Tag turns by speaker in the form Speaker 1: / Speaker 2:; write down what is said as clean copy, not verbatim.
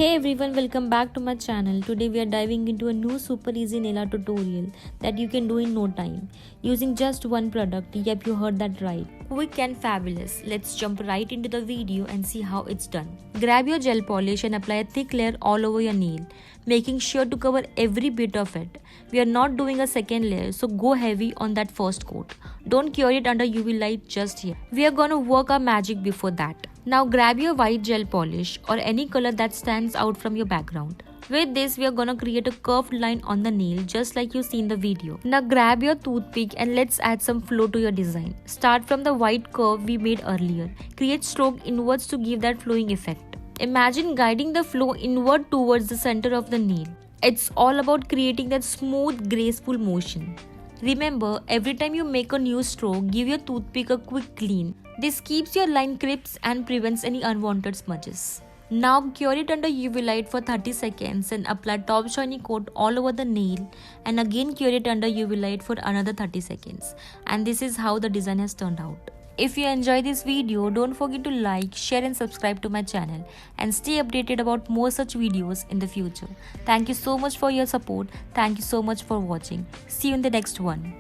Speaker 1: Hey everyone, welcome back to my channel. Today we are diving into a new super easy nail art tutorial that you can do in no time using just one product. Yep, you heard that right. Quick and fabulous. Let's jump right into the video and see how it's done. Grab your gel polish and apply a thick layer all over your nail, making sure to cover every bit of it. We are not doing a second layer, so go heavy on that first coat. Don't cure it under UV light just yet. We are gonna work our magic before that. Now grab your white gel polish or any color that stands out from your background. With this, we are gonna create a curved line on the nail just like you see in the video. Now grab your toothpick and let's add some flow to your design. Start from the white curve we made earlier. Create stroke inwards to give that flowing effect. Imagine guiding the flow inward towards the center of the nail. It's all about creating that smooth, graceful motion. Remember, every time you make a new stroke, give your toothpick a quick clean. This keeps your line crisp and prevents any unwanted smudges. Now cure it under UV light for 30 seconds and apply top shiny coat all over the nail, and again cure it under UV light for another 30 seconds. And this is how the design has turned out. If you enjoy this video, don't forget to like, share and subscribe to my channel and stay updated about more such videos in the future. Thank you so much for your support. Thank you so much for watching. See you in the next one.